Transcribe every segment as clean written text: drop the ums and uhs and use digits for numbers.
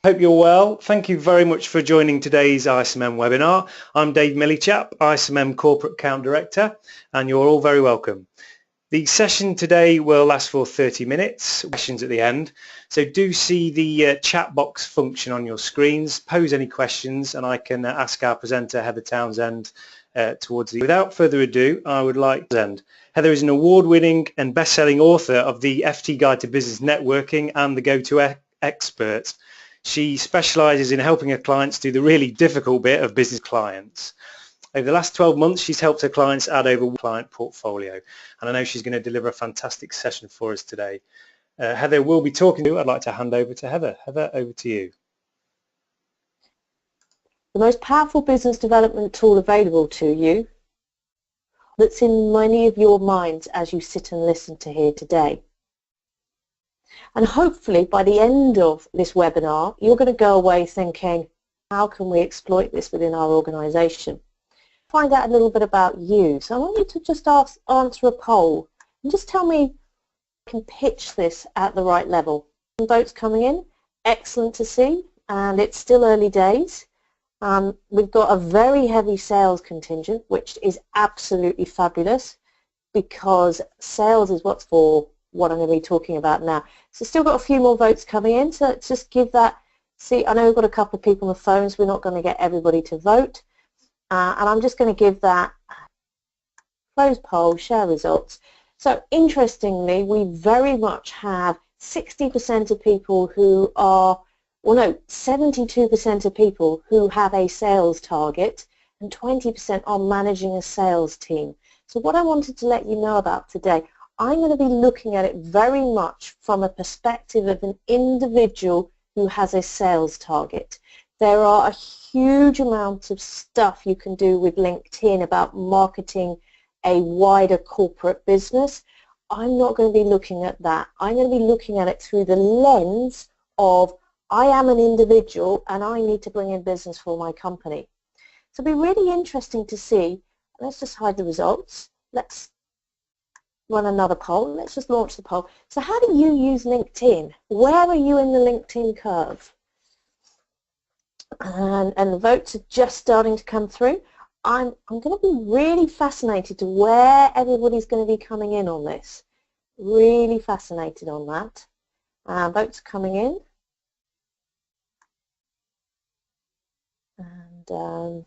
Hope you're well. Thank you very much for joining today's ISMM webinar. I'm Dave Millichap, ISMM Corporate Account Director, and you're all very welcome. The session today will last for 30 minutes, questions at the end. So do see the chat box function on your screens, pose any questions, and I can ask our presenter, Heather Townsend, towards the end. Without further ado, I would like to end. Heather is an award-winning and best-selling author of the FT Guide to Business Networking and the Go-To Expert. She specialises in helping her clients do the really difficult bit of business clients. Over the last 12 months, she's helped her clients add over one client portfolio, and I know she's going to deliver a fantastic session for us today. Heather will be talking to you. I'd like to hand over to Heather. Heather, over to you. The most powerful business development tool available to you that's in many of your minds as you sit and listen to here today. And hopefully by the end of this webinar, you're going to go away thinking, how can we exploit this within our organisation? Find out a little bit about you. So I want you to just answer a poll and just tell me if you can pitch this at the right level. Votes coming in, excellent to see, and it's still early days. We've got a very heavy sales contingent, which is absolutely fabulous because sales is what's for what I'm going to be talking about now. So still got a few more votes coming in, so let's just give that. See, I know we've got a couple of people on the phones. We're not going to get everybody to vote. And I'm just going to give that close poll, share results. So interestingly, we very much have 60% of people who are, well no, 72% of people who have a sales target and 20% are managing a sales team. So what I wanted to let you know about today, I'm going to be looking at it very much from a perspective of an individual who has a sales target. There are a huge amount of stuff you can do with LinkedIn about marketing a wider corporate business. I'm not going to be looking at that. I'm going to be looking at it through the lens of I am an individual and I need to bring in business for my company. So it'll be really interesting to see. Let's just hide the results. Let's run another poll. Let's just launch the poll. So how do you use LinkedIn? Where are you in the LinkedIn curve? And the votes are just starting to come through. I'm going to be really fascinated to where everybody's going to be coming in on this. Really fascinated on that. Votes are coming in. And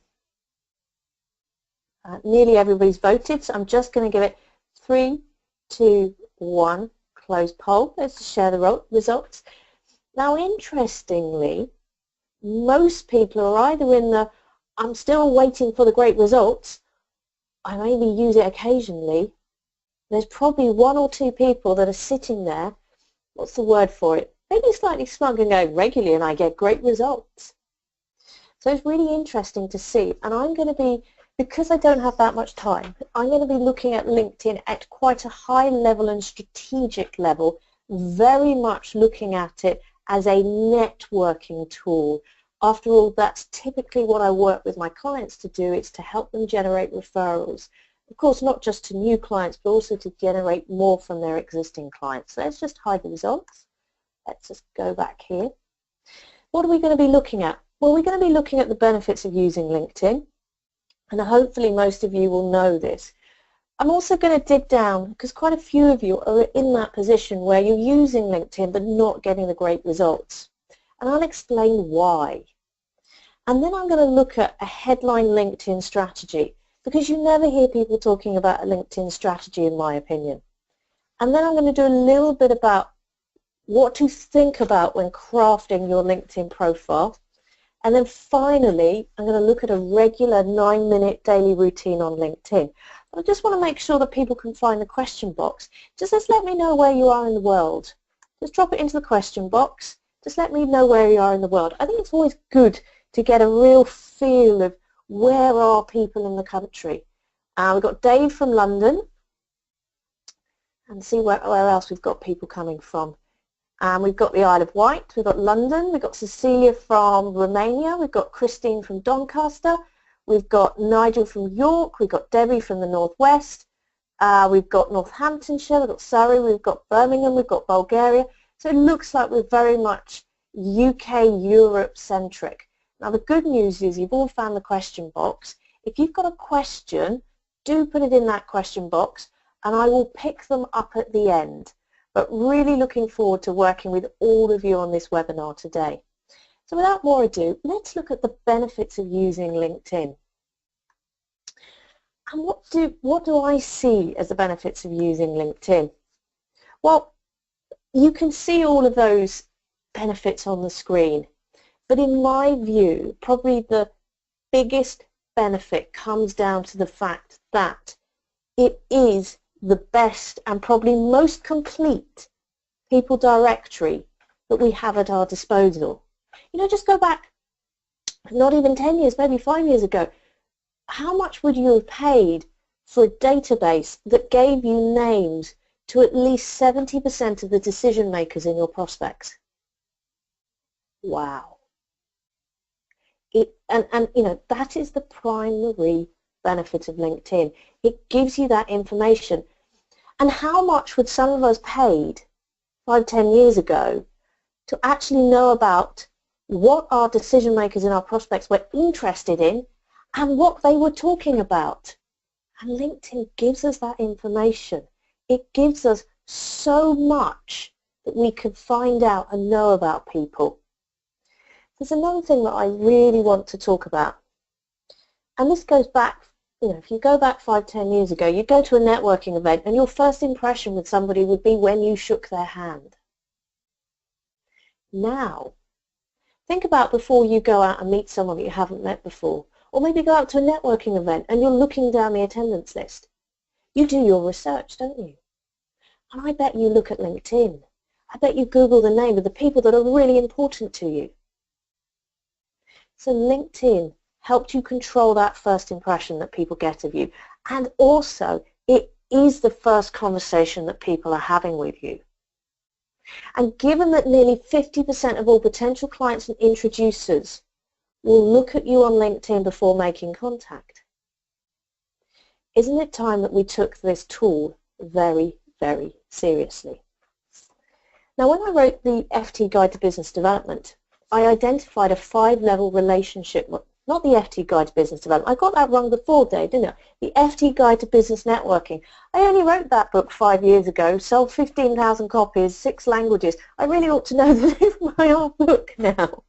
nearly everybody's voted, so I'm just going to give it 3, 2, 1, close poll. Let's just share the results. Now, interestingly, most people are either in the, I'm still waiting for the great results, I maybe use it occasionally. There's probably 1 or 2 people that are sitting there, what's the word for it, maybe slightly smug and going regularly and I get great results. So it's really interesting to see, and I'm going to be, because I don't have that much time, I'm going to be looking at LinkedIn at quite a high level and strategic level, very much looking at it as a networking tool. After all, that's typically what I work with my clients to do. It's to help them generate referrals. Of course, not just to new clients, but also to generate more from their existing clients. So let's just hide the results. Let's just go back here. What are we going to be looking at? Well, we're going to be looking at the benefits of using LinkedIn. And hopefully most of you will know this. I'm also going to dig down, because quite a few of you are in that position where you're using LinkedIn but not getting the great results. And I'll explain why. And then I'm going to look at a headline LinkedIn strategy, because you never hear people talking about a LinkedIn strategy, in my opinion. And then I'm going to do a little bit about what to think about when crafting your LinkedIn profile. And then finally, I'm going to look at a regular 9-minute daily routine on LinkedIn. I just want to make sure that people can find the question box. Just let me know where you are in the world. Just drop it into the question box. Just let me know where you are in the world. I think it's always good to get a real feel of where are people in the country. We've got Dave from London. And see where else we've got people coming from. We've got the Isle of Wight, we've got London, we've got Cecilia from Romania, we've got Christine from Doncaster, we've got Nigel from York, we've got Debbie from the Northwest, we've got Northamptonshire, we've got Surrey, we've got Birmingham, we've got Bulgaria. So it looks like we're very much UK, Europe centric. Now the good news is you've all found the question box. If you've got a question, do put it in that question box and I will pick them up at the end. But really looking forward to working with all of you on this webinar today. So without more ado, let's look at the benefits of using LinkedIn. And what do I see as the benefits of using LinkedIn? Well, you can see all of those benefits on the screen. But in my view, probably the biggest benefit comes down to the fact that it is the best and probably most complete people directory that we have at our disposal. You know, just go back, not even 10 years, maybe 5 years ago. How much would you have paid for a database that gave you names to at least 70% of the decision makers in your prospects? Wow. And you know, that is the primary benefit of LinkedIn. It gives you that information. And how much would some of us paid 5, 10 years ago to actually know about what our decision makers in our prospects were interested in and what they were talking about? And LinkedIn gives us that information. It gives us so much that we can find out and know about people. There's another thing that I really want to talk about. And this goes back, you know, if you go back 5, 10 years ago, you'd go to a networking event and your first impression with somebody would be when you shook their hand. Now, think about before you go out and meet someone that you haven't met before. Or maybe go out to a networking event and you're looking down the attendance list. You do your research, don't you? And I bet you look at LinkedIn. I bet you Google the name of the people that are really important to you. So LinkedIn helped you control that first impression that people get of you. And also, it is the first conversation that people are having with you. And given that nearly 50% of all potential clients and introducers will look at you on LinkedIn before making contact, isn't it time that we took this tool very, very seriously? Now, when I wrote the FT Guide to Business Development, I identified a 5-level relationship, not the FT Guide to Business Development. I got that wrong before, Dave, didn't I? The FT Guide to Business Networking. I only wrote that book 5 years ago, sold 15,000 copies, 6 languages. I really ought to know the name of my own book now.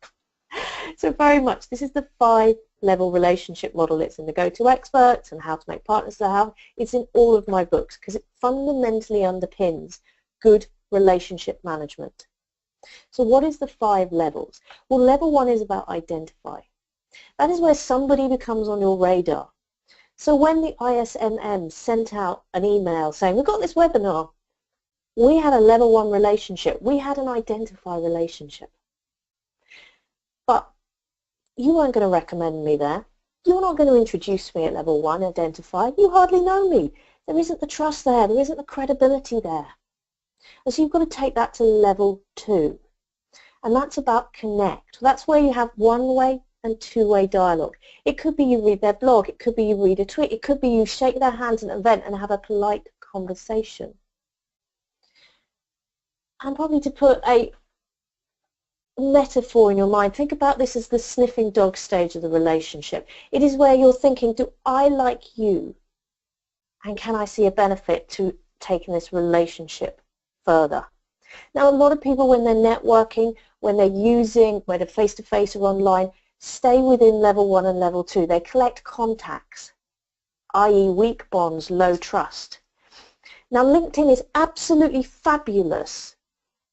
So very much, this is the 5-level relationship model. It's in the Go-To Experts and How to Make Partners to Have. It's in all of my books because it fundamentally underpins good relationship management. So what is the 5 levels? Well, level 1 is about identify. That is where somebody becomes on your radar. So when the ISMM sent out an email saying, we've got this webinar, we had a level 1 relationship. We had an identify relationship. But you weren't going to recommend me there. You're not going to introduce me at level 1, identify. You hardly know me. There isn't the trust there. There isn't the credibility there. And so you've got to take that to level 2. And that's about connect. That's where you have one-way and two-way dialogue. It could be you read their blog. It could be you read a tweet. It could be you shake their hands at an event and have a polite conversation. And probably to put a metaphor in your mind, think about this as the sniffing dog stage of the relationship. It is where you're thinking, do I like you? And can I see a benefit to taking this relationship further? Now, a lot of people, when they're networking, when they're using, whether face-to-face or online, stay within level 1 and level 2. They collect contacts, i.e. weak bonds, low trust. Now, LinkedIn is absolutely fabulous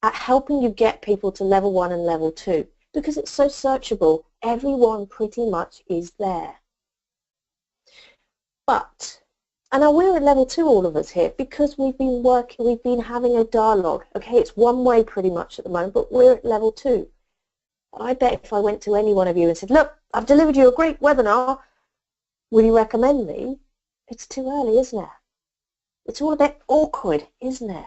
at helping you get people to level 1 and level 2 because it's so searchable. Everyone pretty much is there. But, and now we're at level 2, all of us here, because we've been working, we've been having a dialogue. Okay, it's one way pretty much at the moment, but we're at level 2. I bet if I went to any one of you and said, look, I've delivered you a great webinar, will you recommend me? It's too early, isn't it? It's all a bit awkward, isn't it?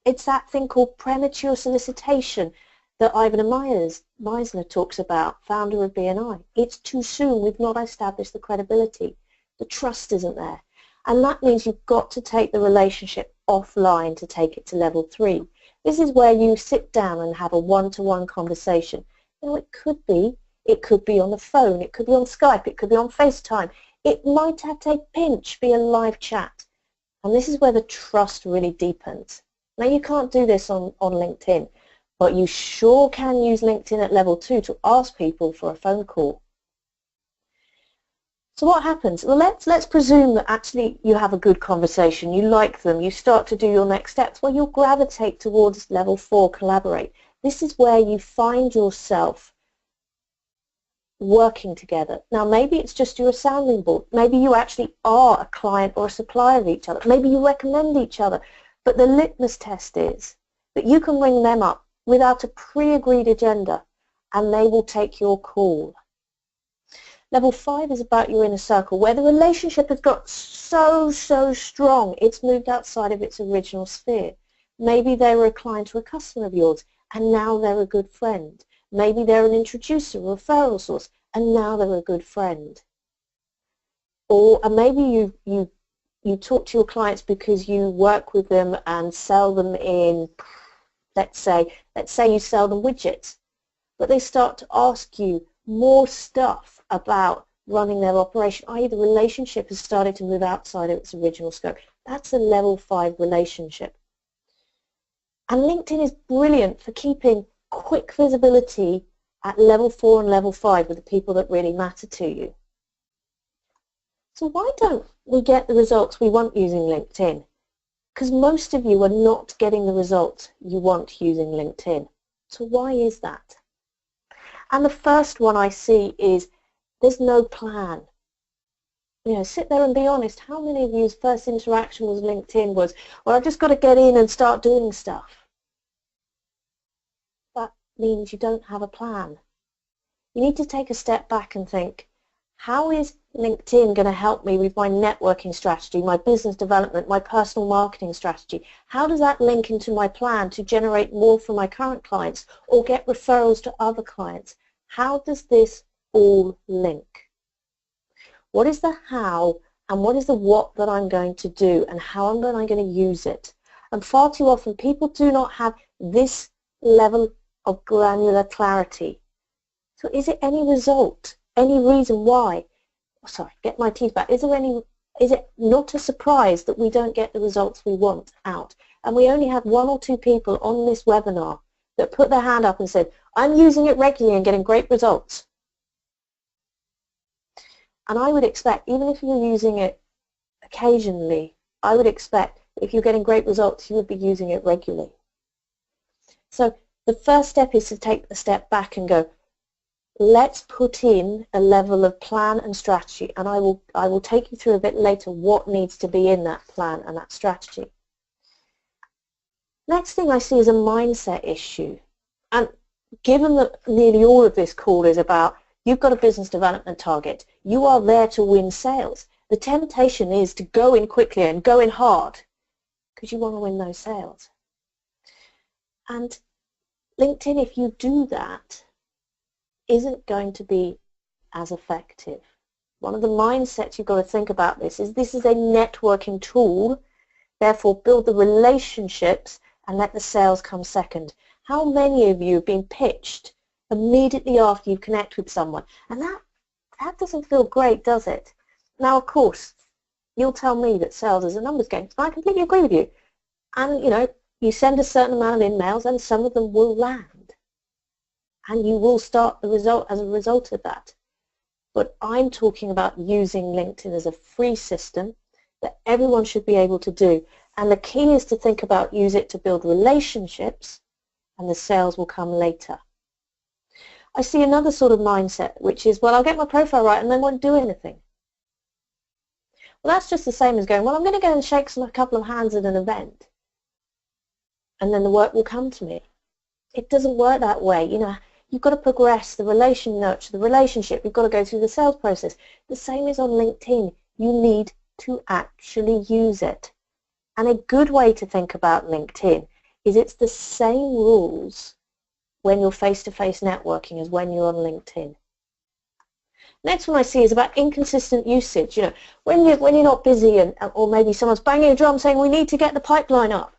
It's that thing called premature solicitation that Ivan Meisner talks about, founder of BNI. It's too soon. We've not established the credibility. The trust isn't there. And that means you've got to take the relationship offline to take it to level 3. This is where you sit down and have a one-to-one conversation. Now it could be on the phone, it could be on Skype, it could be on FaceTime. It might have to a pinch be a live chat. And this is where the trust really deepens. Now you can't do this on LinkedIn, but you sure can use LinkedIn at level 2 to ask people for a phone call. So what happens? Well, let's presume that actually you have a good conversation, you like them, you start to do your next steps. Well, you'll gravitate towards level 4, collaborate. This is where you find yourself working together. Now maybe it's just you're a sounding board. Maybe you actually are a client or a supplier of each other. Maybe you recommend each other. But the litmus test is that you can ring them up without a pre-agreed agenda and they will take your call. Level 5 is about your inner circle, where the relationship has got so strong it's moved outside of its original sphere. Maybe they were a client or a customer of yours and now they're a good friend. Maybe they're an introducer or referral source and now they're a good friend. Or maybe you talk to your clients because you work with them and sell them in, let's say you sell them widgets, but they start to ask you more stuff about running their operation, i.e. the relationship has started to move outside of its original scope. That's a level 5 relationship. And LinkedIn is brilliant for keeping quick visibility at level 4 and level 5 with the people that really matter to you. So why don't we get the results we want using LinkedIn? Because most of you are not getting the results you want using LinkedIn. So why is that? And the first one I see is there's no plan. You know, sit there and be honest. How many of you's first interaction with LinkedIn was, well, I've just got to get in and start doing stuff? That means you don't have a plan. You need to take a step back and think, how is LinkedIn going to help me with my networking strategy, my business development, my personal marketing strategy? How does that link into my plan to generate more from my current clients or get referrals to other clients? How does this all link? What is the how and what is the what that I'm going to do and how am I going to use it? And far too often people do not have this level of granular clarity. So is it any result? Any reason why? Oh, sorry, get my teeth back. Is it not a surprise that we don't get the results we want out? And we only had 1 or 2 people on this webinar that put their hand up and said, I'm using it regularly and getting great results. And I would expect, even if you're using it occasionally, I would expect if you're getting great results, you would be using it regularly. So the first step is to take a step back and go, let's put in a level of plan and strategy, and I will take you through a bit later what needs to be in that plan and that strategy. Next thing I see is a mindset issue. And given that nearly all of this call is about you've got a business development target, you are there to win sales, the temptation is to go in quickly and go in hard because you want to win those sales. And LinkedIn, if you do that, isn't going to be as effective. One of the mindsets you've got to think about this is a networking tool, therefore build the relationships and let the sales come second. How many of you have been pitched immediately after you connect with someone? And that doesn't feel great, does it? Now, of course, you'll tell me that sales is a numbers game. I completely agree with you. And, you know, you send a certain amount of emails and some of them will land. And you will start the result as a result of that. But I'm talking about using LinkedIn as a free system that everyone should be able to do. And the key is to think about use it to build relationships and the sales will come later. I see another sort of mindset which is, well, I'll get my profile right and then won't do anything. Well, that's just the same as going, well, I'm going to go and shake a couple of hands at an event and then the work will come to me. It doesn't work that way. You know, you've got to progress the nurture the relationship. You've got to go through the sales process. The same is on LinkedIn. You need to actually use it. And a good way to think about LinkedIn is it's the same rules when you're face-to-face networking as when you're on LinkedIn. Next one I see is about inconsistent usage. You know, when you're not busy or maybe someone's banging a drum saying we need to get the pipeline up,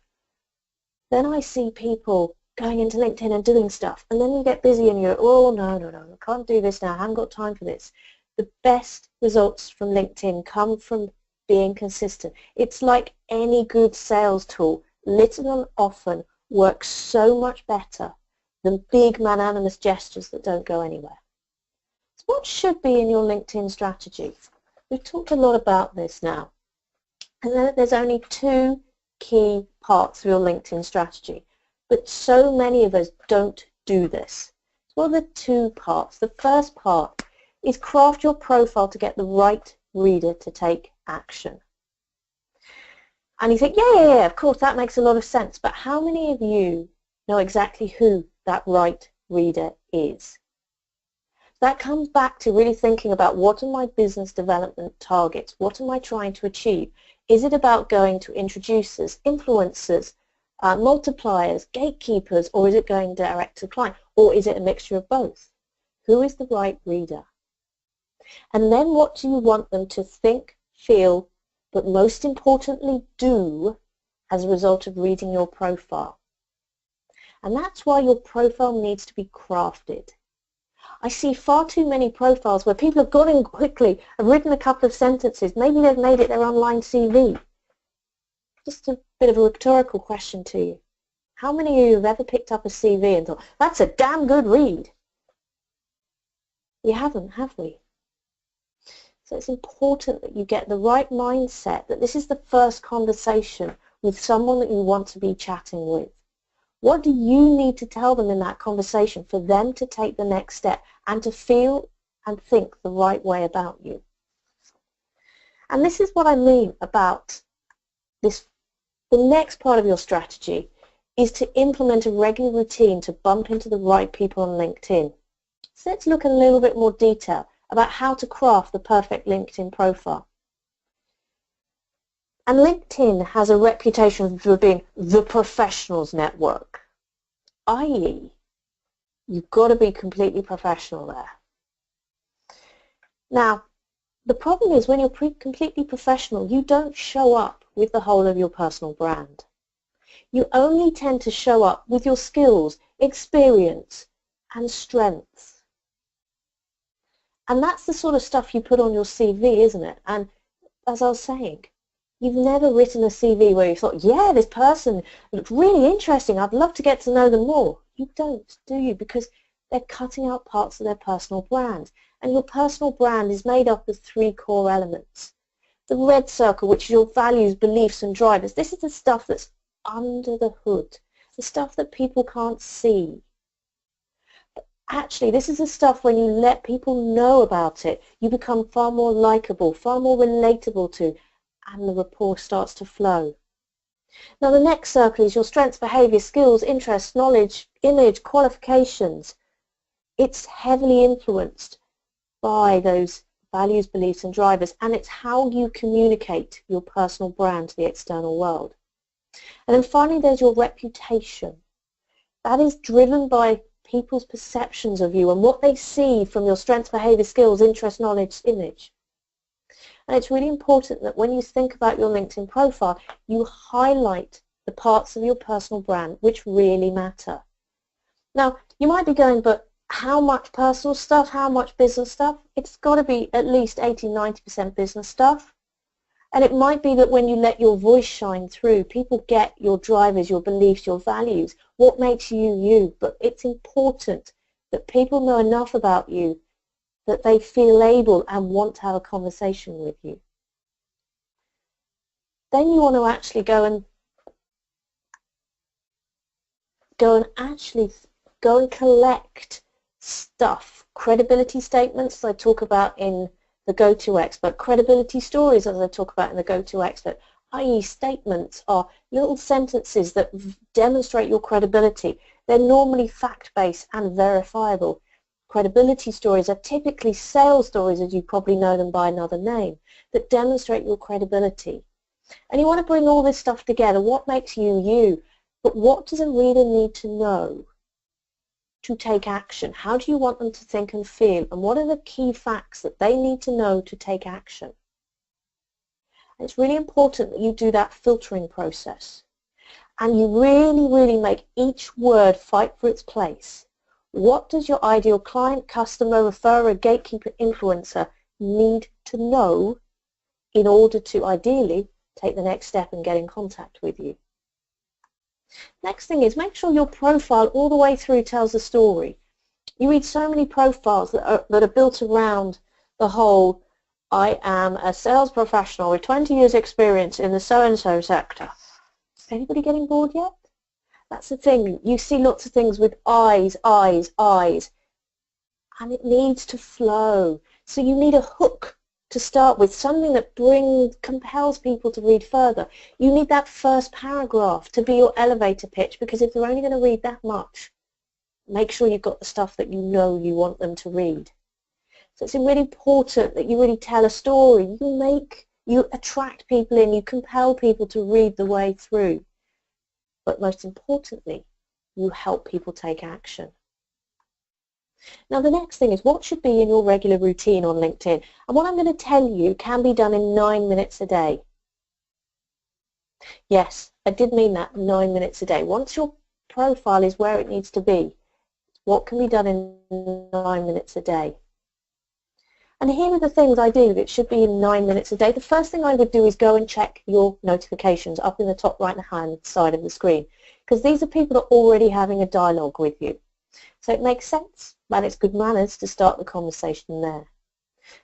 then I see people going into LinkedIn and doing stuff, and then you get busy and you're, oh, no, I can't do this now, I haven't got time for this. The best results from LinkedIn come from being consistent. It's like any good sales tool. Little and often works so much better than big magnanimous gestures that don't go anywhere. So what should be in your LinkedIn strategy? We've talked a lot about this now. And then there's only two key parts of your LinkedIn strategy. But so many of us don't do this. So what are the two parts? The first part is craft your profile to get the right reader to take action. And you think, yeah, of course, that makes a lot of sense. But how many of you know exactly who that right reader is? That comes back to really thinking about what are my business development targets? What am I trying to achieve? Is it about going to introducers, influencers, multipliers, gatekeepers, or is it going direct to client? Or is it a mixture of both? Who is the right reader? And then what do you want them to think, feel, but most importantly do as a result of reading your profile? And that's why your profile needs to be crafted. I see far too many profiles where people have gone in quickly, have written a couple of sentences, maybe they've made it their online CV. Just a bit of a rhetorical question to you. How many of you have ever picked up a CV and thought, that's a damn good read? We haven't, have we? So it's important that you get the right mindset, that this is the first conversation with someone that you want to be chatting with. What do you need to tell them in that conversation for them to take the next step and to feel and think the right way about you? And this is what I mean about this. The next part of your strategy is to implement a regular routine to bump into the right people on LinkedIn. So let's look in a little bit more detail about how to craft the perfect LinkedIn profile. And LinkedIn has a reputation for being the professionals network, i.e., you've got to be completely professional there. Now, the problem is when you're completely professional, you don't show up with the whole of your personal brand. You only tend to show up with your skills, experience, and strengths. And that's the sort of stuff you put on your CV, isn't it? And as I was saying, you've never written a CV where you thought, yeah, this person looks really interesting, I'd love to get to know them more. You don't, do you? Because they're cutting out parts of their personal brand. And your personal brand is made up of three core elements. The red circle, which is your values, beliefs, and drivers. This is the stuff that's under the hood, the stuff that people can't see. But actually, this is the stuff when you let people know about it, you become far more likable, far more relatable to, and the rapport starts to flow. Now the next circle is your strengths, behavior, skills, interests, knowledge, image, qualifications. It's heavily influenced by those values, beliefs, and drivers, and it's how you communicate your personal brand to the external world. And then finally there's your reputation. That is driven by people's perceptions of you and what they see from your strengths, behavior, skills, interests, knowledge, image. And it's really important that when you think about your LinkedIn profile, you highlight the parts of your personal brand which really matter. Now, you might be going, but how much personal stuff, how much business stuff? It's got to be at least 80-90% business stuff. And it might be that when you let your voice shine through, people get your drivers, your beliefs, your values, what makes you you. But it's important that people know enough about you that they feel able and want to have a conversation with you. Then you want to actually go and collect stuff, credibility statements I talk about in the Go-To Expert, credibility stories as I talk about in the Go-To Expert, i.e. statements are little sentences that demonstrate your credibility. They're normally fact-based and verifiable. Credibility stories are typically sales stories, as you probably know them by another name, that demonstrate your credibility. And you want to bring all this stuff together. What makes you you? But what does a reader need to know to take action? How do you want them to think and feel? And what are the key facts that they need to know to take action? And it's really important that you do that filtering process. and you really, really make each word fight for its place, what does your ideal client, customer, referrer, gatekeeper, influencer need to know in order to ideally take the next step and get in contact with you? Next thing is, make sure your profile all the way through tells a story. You read so many profiles that are built around the whole, I am a sales professional with 20 years experience in the so-and-so sector. Is anybody getting bored yet? That's the thing. You see lots of things with eyes, eyes, eyes, and it needs to flow. So you need a hook to start with, something that compels people to read further. You need that first paragraph to be your elevator pitch, because if they're only going to read that much, make sure you've got the stuff that you know you want them to read. So it's really important that you really tell a story. You attract people in, you compel people to read the way through. But most importantly, you help people take action. Now the next thing is, what should be in your regular routine on LinkedIn? And what I'm going to tell you can be done in 9 minutes a day. Yes, I did mean that, 9 minutes a day. Once your profile is where it needs to be, what can be done in 9 minutes a day? And here are the things I do that should be in 9 minutes a day. The first thing I would do is go and check your notifications up in the top right-hand side of the screen, because these are people that are already having a dialogue with you. So it makes sense, and it's good manners to start the conversation there.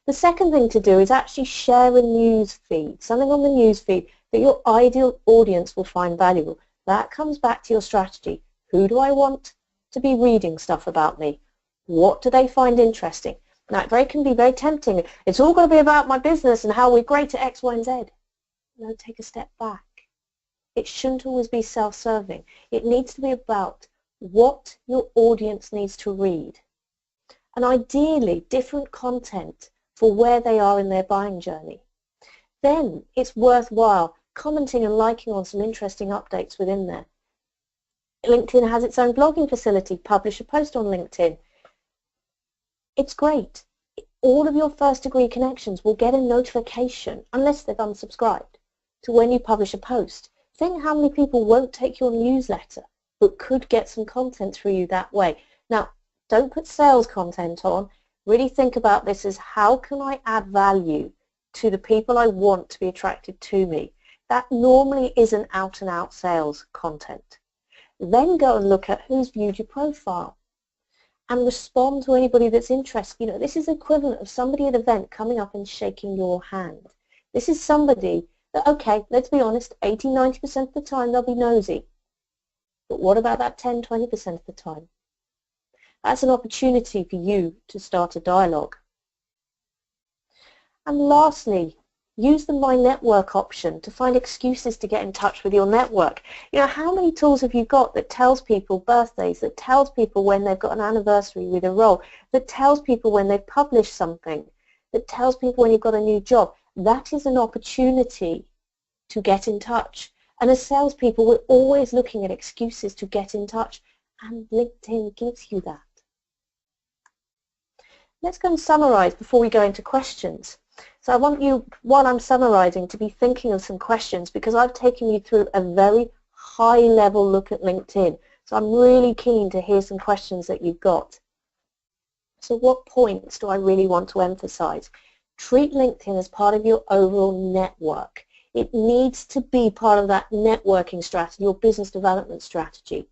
The second thing to do is actually share a news feed, something on the news feed that your ideal audience will find valuable. That comes back to your strategy. Who do I want to be reading stuff about me? What do they find interesting? Now, it can be very tempting. It's all going to be about my business and how we're great at X, Y, and Z. No, take a step back. It shouldn't always be self-serving. It needs to be about what your audience needs to read. And ideally, different content for where they are in their buying journey. Then it's worthwhile commenting and liking on some interesting updates within there. LinkedIn has its own blogging facility. Publish a post on LinkedIn. It's great. All of your first degree connections will get a notification, unless they've unsubscribed, to when you publish a post. Think how many people won't take your newsletter but could get some content through you that way. Now, don't put sales content on. Really think about this as, how can I add value to the people I want to be attracted to me? That normally isn't out-and-out sales content. Then go and look at who's viewed your profile and respond to anybody that's interested. You know, this is equivalent of somebody at an event coming up and shaking your hand. This is somebody that, okay, let's be honest, 80-90% of the time they'll be nosy. But what about that 10-20% of the time? That's an opportunity for you to start a dialogue. And lastly, use the My Network option to find excuses to get in touch with your network. You know, how many tools have you got that tells people birthdays, that tells people when they've got an anniversary with a role, that tells people when they've published something, that tells people when you've got a new job? That is an opportunity to get in touch. And as salespeople, we're always looking at excuses to get in touch, and LinkedIn gives you that. Let's go and summarize before we go into questions. So I want you, while I'm summarizing, to be thinking of some questions, because I've taken you through a very high-level look at LinkedIn. So I'm really keen to hear some questions that you've got. So what points do I really want to emphasize? Treat LinkedIn as part of your overall network. It needs to be part of that networking strategy, your business development strategy.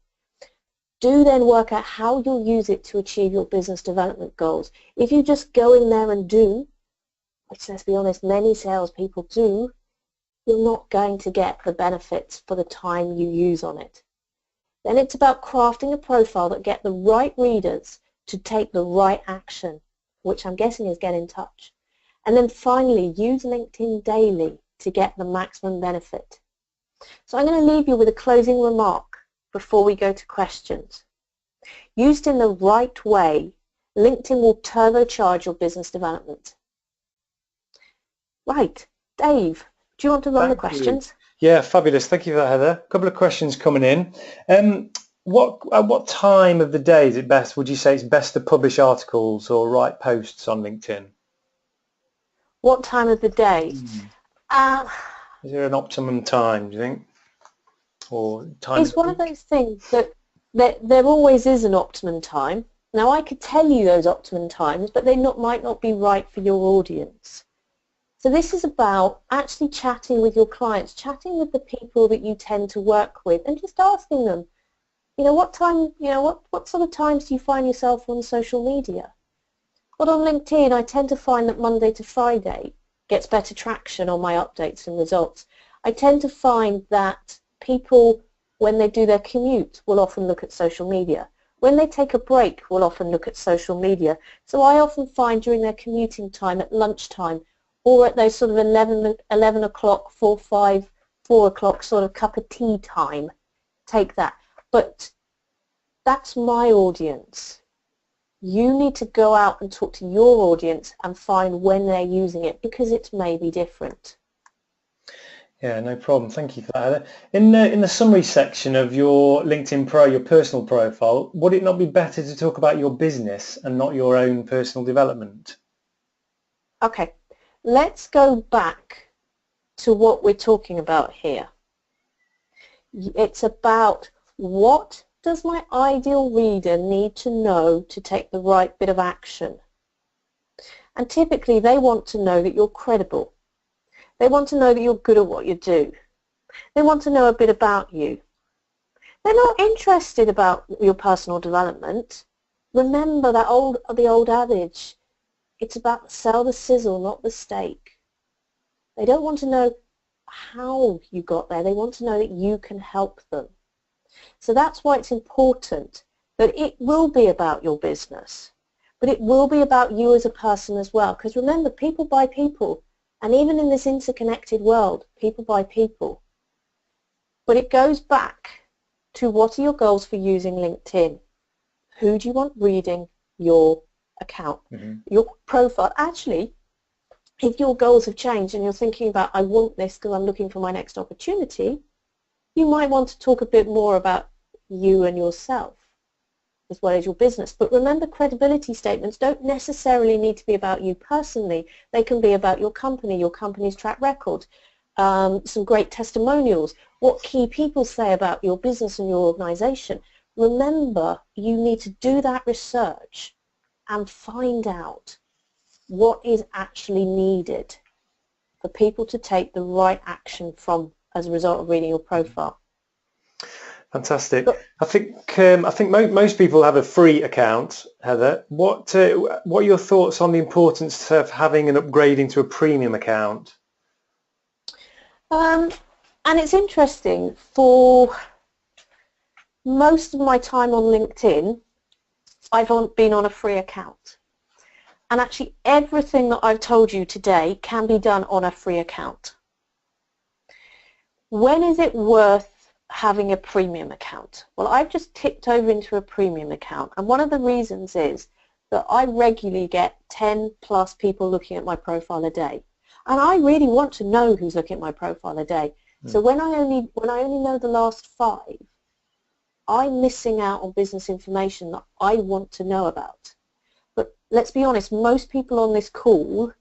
Do then work out how you'll use it to achieve your business development goals. If you just go in there and do, which, let's be honest, many salespeople do, you're not going to get the benefits for the time you use on it. Then it's about crafting a profile that get the right readers to take the right action, which I'm guessing is get in touch. And then finally, use LinkedIn daily to get the maximum benefit. So I'm going to leave you with a closing remark before we go to questions. Used in the right way, LinkedIn will turbocharge your business development. Right, Dave, do you want to run the questions? Yeah, fabulous. Thank you for that, Heather. A couple of questions coming in. At what time of the day is it best, would you say it's best to publish articles or write posts on LinkedIn? What time of the day? Is there an optimum time, do you think? or time? It's one of those things that there always is an optimum time. Now, I could tell you those optimum times, but they might not be right for your audience. So this is about actually chatting with your clients, chatting with the people that you tend to work with, and just asking them, what time, what sort of times do you find yourself on social media? Well, on LinkedIn, I tend to find that Monday to Friday gets better traction on my updates and results. I tend to find that people, when they do their commute, will often look at social media. When they take a break, will often look at social media. So I often find during their commuting time, at lunchtime, or at those sort of 11 o'clock, 4 o'clock sort of cup of tea time, take that. But that's my audience. You need to go out and talk to your audience and find when they're using it, because it's maybe different. Yeah, no problem. Thank you for that. In the summary section of your LinkedIn your personal profile, would it not be better to talk about your business and not your own personal development? Okay, let's go back to what we're talking about here. It's about, what does my ideal reader need to know to take the right bit of action? And typically they want to know that you're credible. They want to know that you're good at what you do. They want to know a bit about you. They're not interested about your personal development. Remember the old adage, it's about sell the sizzle, not the steak. They don't want to know how you got there. They want to know that you can help them. So that's why it's important that it will be about your business, but it will be about you as a person as well. Because remember, people buy people. And even in this interconnected world, people buy people. But it goes back to, what are your goals for using LinkedIn? Who do you want reading your account, your profile? Actually, if your goals have changed and you're thinking about, I want this because I'm looking for my next opportunity, you might want to talk a bit more about you and yourself as well as your business. But remember, credibility statements don't necessarily need to be about you personally. They can be about your company, your company's track record, some great testimonials, what key people say about your business and your organization. Remember, you need to do that research and find out what is actually needed for people to take the right action as a result of reading your profile. Fantastic. I think most people have a free account, Heather. What are your thoughts on the importance of having and upgrading to a premium account? And it's interesting, for most of my time on LinkedIn, I've been on a free account. And actually everything that I've told you today can be done on a free account. When is it worth having a premium account? Well, I've just tipped over into a premium account, and one of the reasons is that I regularly get 10 plus people looking at my profile a day, and I really want to know who's looking at my profile a day. So when I only know the last 5, I'm missing out on business information that I want to know about. But let's be honest, most people on this call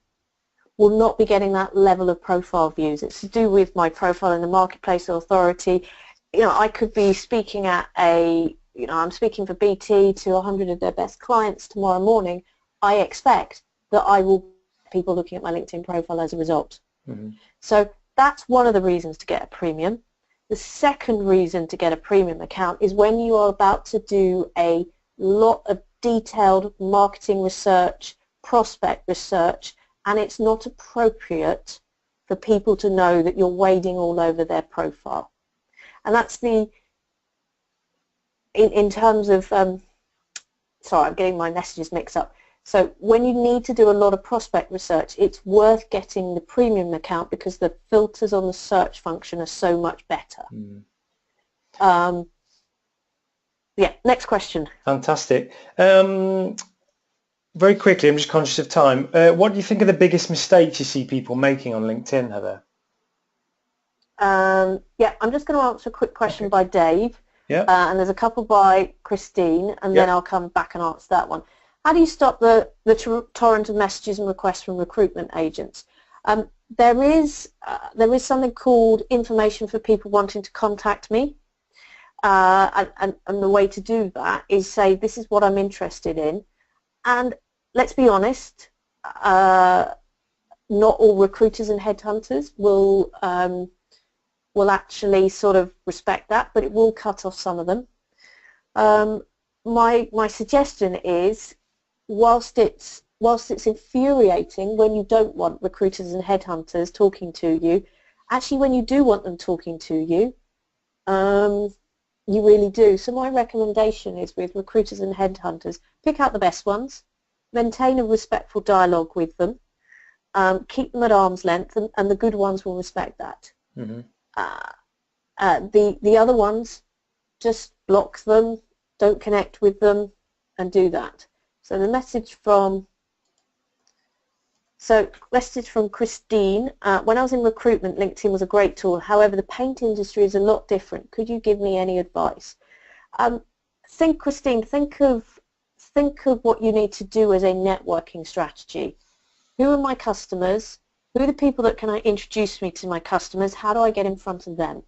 will not be getting that level of profile views. It's to do with my profile in the marketplace authority. I could be speaking at I'm speaking for BT to 100 of their best clients tomorrow morning. I expect that I will have people looking at my LinkedIn profile as a result. So that's one of the reasons to get a premium. The second reason to get a premium account is when you are about to do a lot of detailed marketing research, prospect research, and it's not appropriate for people to know that you're wading all over their profile. And that's in terms of, sorry, I'm getting my messages mixed up. So when you need to do a lot of prospect research, it's worth getting the premium account because the filters on the search function are so much better. Yeah, next question. Fantastic. Very quickly, I'm just conscious of time. What do you think are the biggest mistakes you see people making on LinkedIn, Heather? Yeah, I'm just going to answer a quick question by Dave. Yeah. And there's a couple by Christine, and then I'll come back and answer that one. How do you stop the torrent of messages and requests from recruitment agents? there is something called information for people wanting to contact me, and the way to do that is say, this is what I'm interested in. And let's be honest, not all recruiters and headhunters will actually sort of respect that, but it will cut off some of them. My suggestion is, whilst it's infuriating when you don't want recruiters and headhunters talking to you, actually when you do want them talking to you, you really do. So my recommendation is, with recruiters and headhunters, pick out the best ones, maintain a respectful dialogue with them, keep them at arm's length, and the good ones will respect that. Mm-hmm. The other ones, just block them, don't connect with them, and do that. So the message from Christine: when I was in recruitment, LinkedIn was a great tool. However, the paint industry is a lot different. Could you give me any advice? Christine, think of what you need to do as a networking strategy. Who are my customers? Who are the people that can introduce me to my customers? How do I get in front of them?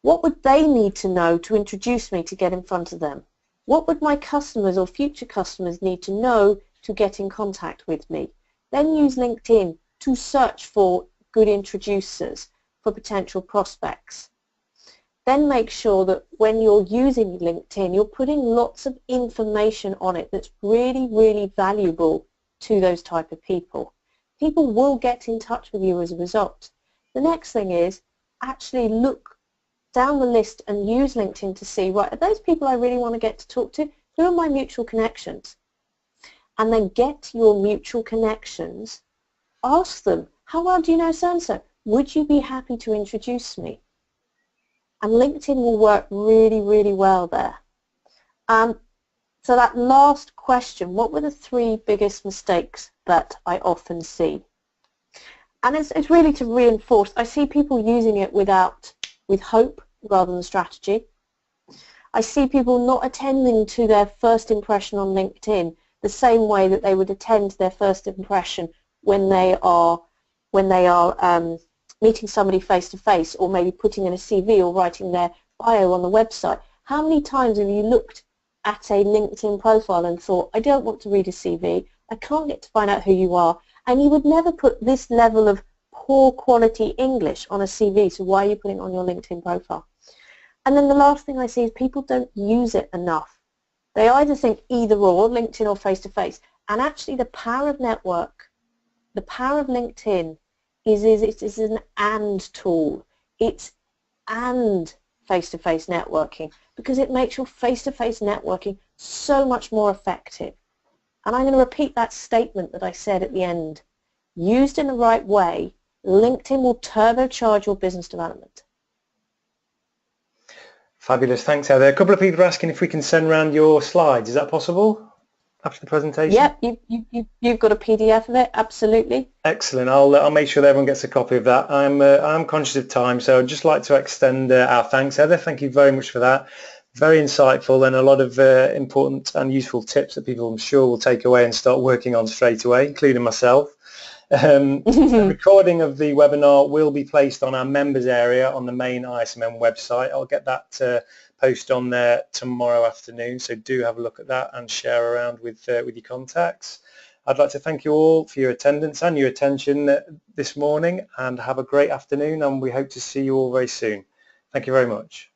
What would they need to know to introduce me to get in front of them? What would my customers or future customers need to know to get in contact with me? Then use LinkedIn to search for good introducers, for potential prospects. Then make sure that when you're using LinkedIn, you're putting lots of information on it that's really, really valuable to those type of people. People will get in touch with you as a result. The next thing is, actually look down the list and use LinkedIn to see, right, are those people I really want to get to talk to? Who are my mutual connections? And then get your mutual connections. Ask them, how well do you know so-and-so? Would you be happy to introduce me? And LinkedIn will work really, really well there. So that last question, what were the 3 biggest mistakes that I often see? And it's really to reinforce. I see people using it with hope rather than strategy. I see people not attending to their first impression on LinkedIn the same way that they would attend their first impression when they are meeting somebody face to face, or maybe putting in a CV or writing their bio on the website. How many times have you looked at a LinkedIn profile and thought, I don't want to read a CV, I can't get to find out who you are, and you would never put this level of poor quality English on a CV, so why are you putting it on your LinkedIn profile? And then the last thing I see is people don't use it enough. They either think either or, LinkedIn or face-to-face, and actually the power of network, the power of LinkedIn is it is an and tool. It's and face-to-face networking, because it makes your face-to-face networking so much more effective. And I'm going to repeat that statement that I said at the end. Used in the right way, LinkedIn will turbocharge your business development. Fabulous, thanks Heather. A couple of people are asking if we can send around your slides. Is that possible after the presentation? Yep, you've got a PDF of it, absolutely. Excellent. I'll make sure that everyone gets a copy of that. I'm conscious of time, so I'd just like to extend our thanks, Heather. Thank you very much for that. Very insightful and a lot of important and useful tips that people, I'm sure, will take away and start working on straight away, including myself. The recording of the webinar will be placed on our members area on the main ISMM website. I'll get that post on there tomorrow afternoon, so do have a look at that and share around with your contacts. I'd like to thank you all for your attendance and your attention this morning, and have a great afternoon, and we hope to see you all very soon. Thank you very much.